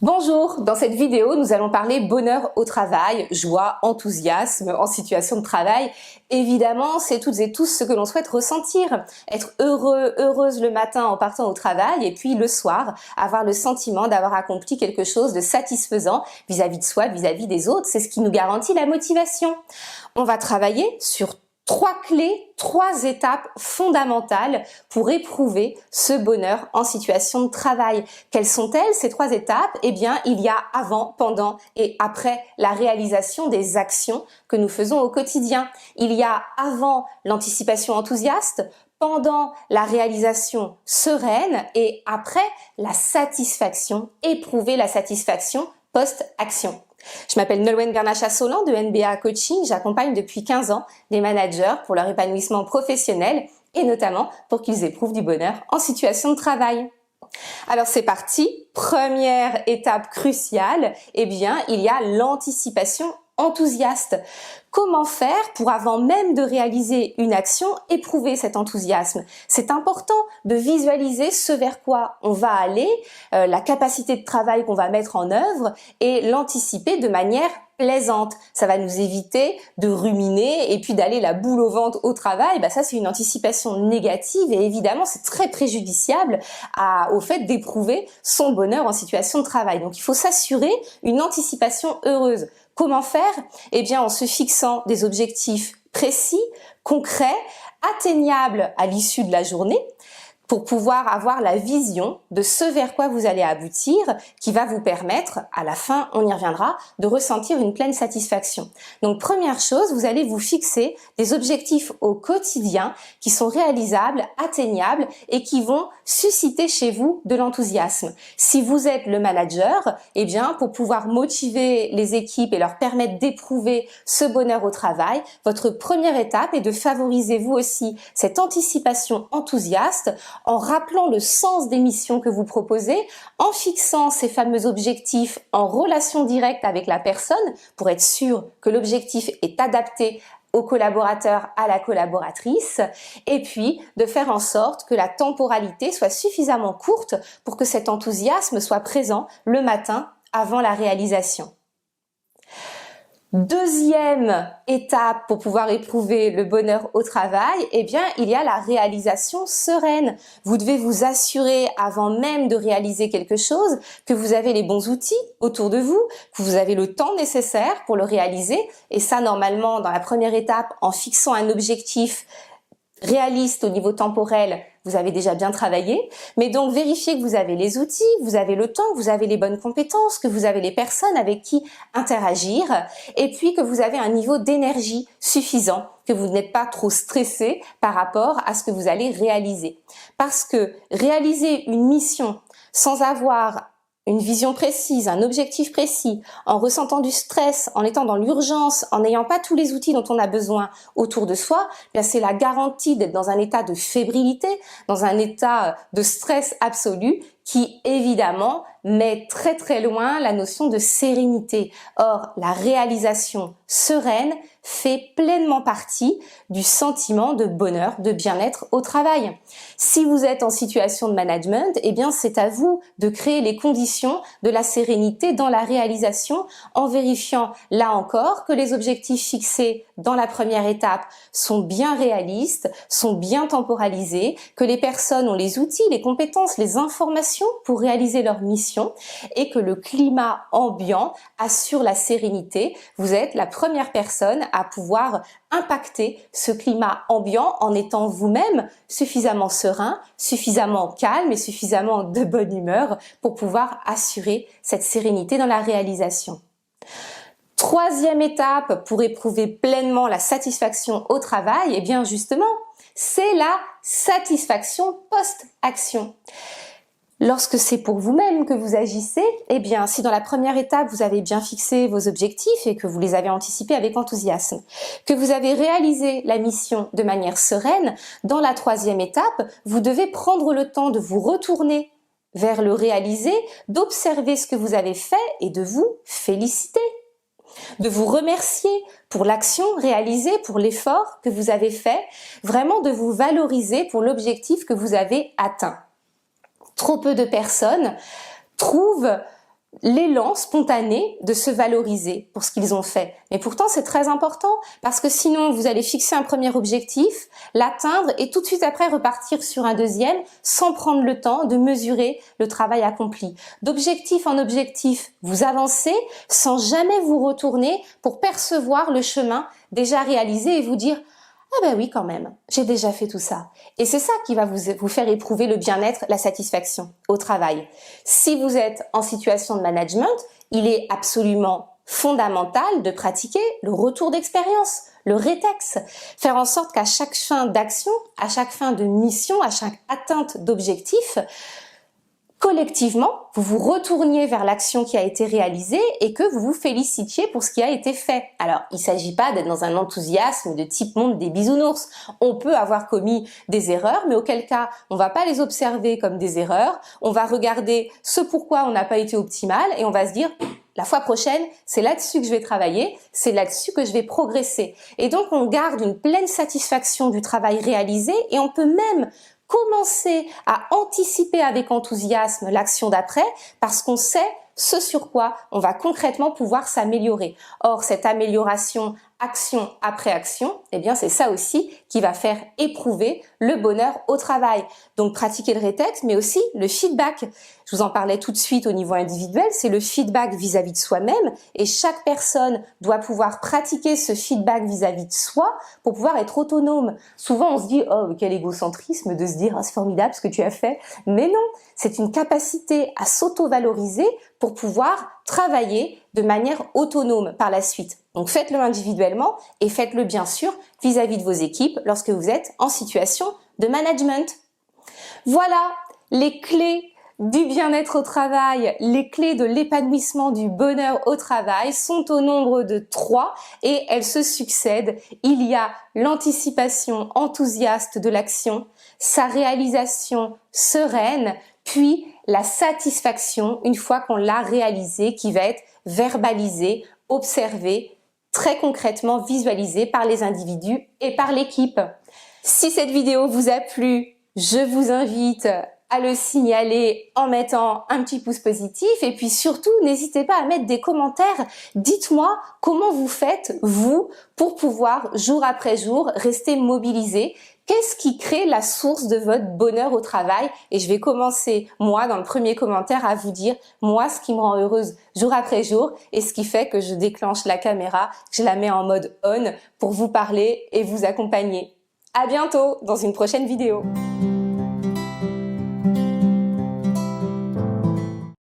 Bonjour, dans cette vidéo, nous allons parler bonheur au travail, joie, enthousiasme en situation de travail. Évidemment, c'est toutes et tous ce que l'on souhaite ressentir. Être heureux, heureuse le matin en partant au travail et puis le soir, avoir le sentiment d'avoir accompli quelque chose de satisfaisant vis-à-vis de soi, vis-à-vis des autres. C'est ce qui nous garantit la motivation. On va travailler sur 3 clés, 3 étapes fondamentales pour éprouver ce bonheur en situation de travail. Quelles sont-elles, ces 3 étapes? Eh bien, il y a avant, pendant et après la réalisation des actions que nous faisons au quotidien. Il y a avant l'anticipation enthousiaste, pendant la réalisation sereine et après la satisfaction, éprouver la satisfaction post-action. Je m'appelle Nolwenn Bernacha-Solan de NBA Coaching. J'accompagne depuis 15 ans les managers pour leur épanouissement professionnel et notamment pour qu'ils éprouvent du bonheur en situation de travail. Alors c'est parti. Première étape cruciale, eh bien, il y a l'anticipation enthousiaste. Comment faire pour, avant même de réaliser une action, éprouver cet enthousiasme? C'est important de visualiser ce vers quoi on va aller, la capacité de travail qu'on va mettre en œuvre et l'anticiper de manière plaisante. Ça va nous éviter de ruminer et puis d'aller la boule au ventre au travail. Ça, c'est une anticipation négative et évidemment, c'est très préjudiciable au fait d'éprouver son bonheur en situation de travail. Donc, il faut s'assurer une anticipation heureuse. Comment faire? Eh bien, en se fixant des objectifs précis, concrets, atteignables à l'issue de la journée, pour pouvoir avoir la vision de ce vers quoi vous allez aboutir, qui va vous permettre, à la fin, on y reviendra, de ressentir une pleine satisfaction. Donc, première chose, vous allez vous fixer des objectifs au quotidien qui sont réalisables, atteignables et qui vont susciter chez vous de l'enthousiasme. Si vous êtes le manager, eh bien, pour pouvoir motiver les équipes et leur permettre d'éprouver ce bonheur au travail, votre première étape est de favoriser vous aussi cette anticipation enthousiaste en rappelant le sens des missions que vous proposez, en fixant ces fameux objectifs en relation directe avec la personne pour être sûr que l'objectif est adapté au collaborateur, à la collaboratrice, et puis de faire en sorte que la temporalité soit suffisamment courte pour que cet enthousiasme soit présent le matin avant la réalisation. Deuxième étape pour pouvoir éprouver le bonheur au travail, eh bien, il y a la réalisation sereine. Vous devez vous assurer, avant même de réaliser quelque chose, que vous avez les bons outils autour de vous, que vous avez le temps nécessaire pour le réaliser. Et ça, normalement, dans la première étape, en fixant un objectif réaliste au niveau temporel, vous avez déjà bien travaillé, mais donc vérifiez que vous avez les outils, vous avez le temps, vous avez les bonnes compétences, que vous avez les personnes avec qui interagir, et puis que vous avez un niveau d'énergie suffisant, que vous n'êtes pas trop stressé par rapport à ce que vous allez réaliser. Parce que réaliser une mission sans avoir une vision précise, un objectif précis, en ressentant du stress, en étant dans l'urgence, en n'ayant pas tous les outils dont on a besoin autour de soi, c'est la garantie d'être dans un état de fébrilité, dans un état de stress absolu qui, évidemment, met très très loin la notion de sérénité. Or, la réalisation sereine fait pleinement partie du sentiment de bonheur, de bien-être au travail. Si vous êtes en situation de management, eh bien, c'est à vous de créer les conditions de la sérénité dans la réalisation en vérifiant, là encore, que les objectifs fixés dans la première étape sont bien réalistes, sont bien temporalisés, que les personnes ont les outils, les compétences, les informations pour réaliser leur mission et que le climat ambiant assure la sérénité. Vous êtes la première personne à pouvoir impacter ce climat ambiant en étant vous-même suffisamment serein, suffisamment calme et suffisamment de bonne humeur pour pouvoir assurer cette sérénité dans la réalisation. Troisième étape pour éprouver pleinement la satisfaction au travail, eh bien justement, c'est la satisfaction post-action. Lorsque c'est pour vous-même que vous agissez, eh bien, si dans la première étape, vous avez bien fixé vos objectifs et que vous les avez anticipés avec enthousiasme, que vous avez réalisé la mission de manière sereine, dans la troisième étape, vous devez prendre le temps de vous retourner vers le réalisé, d'observer ce que vous avez fait et de vous féliciter. de vous remercier pour l'action réalisée, pour l'effort que vous avez fait, vraiment de vous valoriser pour l'objectif que vous avez atteint. Trop peu de personnes trouvent l'élan spontané de se valoriser pour ce qu'ils ont fait. Mais pourtant, c'est très important parce que sinon, vous allez fixer un premier objectif, l'atteindre et tout de suite après repartir sur un deuxième sans prendre le temps de mesurer le travail accompli. D'objectif en objectif, vous avancez sans jamais vous retourner pour percevoir le chemin déjà réalisé et vous dire ah ben oui quand même, j'ai déjà fait tout ça. Et c'est ça qui va vous faire éprouver le bien-être, la satisfaction au travail. Si vous êtes en situation de management, il est absolument fondamental de pratiquer le retour d'expérience, le rétex. Faire en sorte qu'à chaque fin d'action, à chaque fin de mission, à chaque atteinte d'objectif, collectivement, vous vous retourniez vers l'action qui a été réalisée et que vous vous félicitiez pour ce qui a été fait. Alors, il ne s'agit pas d'être dans un enthousiasme de type monde des bisounours. On peut avoir commis des erreurs, mais auquel cas, on ne va pas les observer comme des erreurs. On va regarder ce pourquoi on n'a pas été optimal et on va se dire la fois prochaine, c'est là-dessus que je vais travailler, c'est là-dessus que je vais progresser. Et donc, on garde une pleine satisfaction du travail réalisé et on peut même commencer à anticiper avec enthousiasme l'action d'après parce qu'on sait ce sur quoi on va concrètement pouvoir s'améliorer. Or, cette amélioration action après action, eh bien c'est ça aussi qui va faire éprouver le bonheur au travail. Donc pratiquer le rétex, mais aussi le feedback. Je vous en parlais tout de suite au niveau individuel, c'est le feedback vis-à-vis de soi-même et chaque personne doit pouvoir pratiquer ce feedback vis-à-vis de soi pour pouvoir être autonome. Souvent on se dit « Oh, quel égocentrisme de se dire oh, c'est formidable ce que tu as fait ». Mais non, c'est une capacité à s'auto-valoriser pour pouvoir travailler de manière autonome par la suite. Donc faites-le individuellement et faites-le bien sûr vis-à-vis de vos équipes lorsque vous êtes en situation de management. Voilà les clés du bien-être au travail, les clés de l'épanouissement du bonheur au travail sont au nombre de 3 et elles se succèdent. Il y a l'anticipation enthousiaste de l'action, sa réalisation sereine, puis la satisfaction une fois qu'on l'a réalisée qui va être verbalisée, observée, très concrètement visualisée par les individus et par l'équipe. Si cette vidéo vous a plu, je vous invite à le signaler en mettant un petit pouce positif et puis surtout n'hésitez pas à mettre des commentaires. Dites-moi comment vous faites vous pour pouvoir jour après jour rester mobilisé. Qu'est-ce qui crée la source de votre bonheur au travail? Et je vais commencer, moi, dans le premier commentaire, à vous dire, moi, ce qui me rend heureuse jour après jour et ce qui fait que je déclenche la caméra, que je la mets en mode on pour vous parler et vous accompagner. À bientôt dans une prochaine vidéo.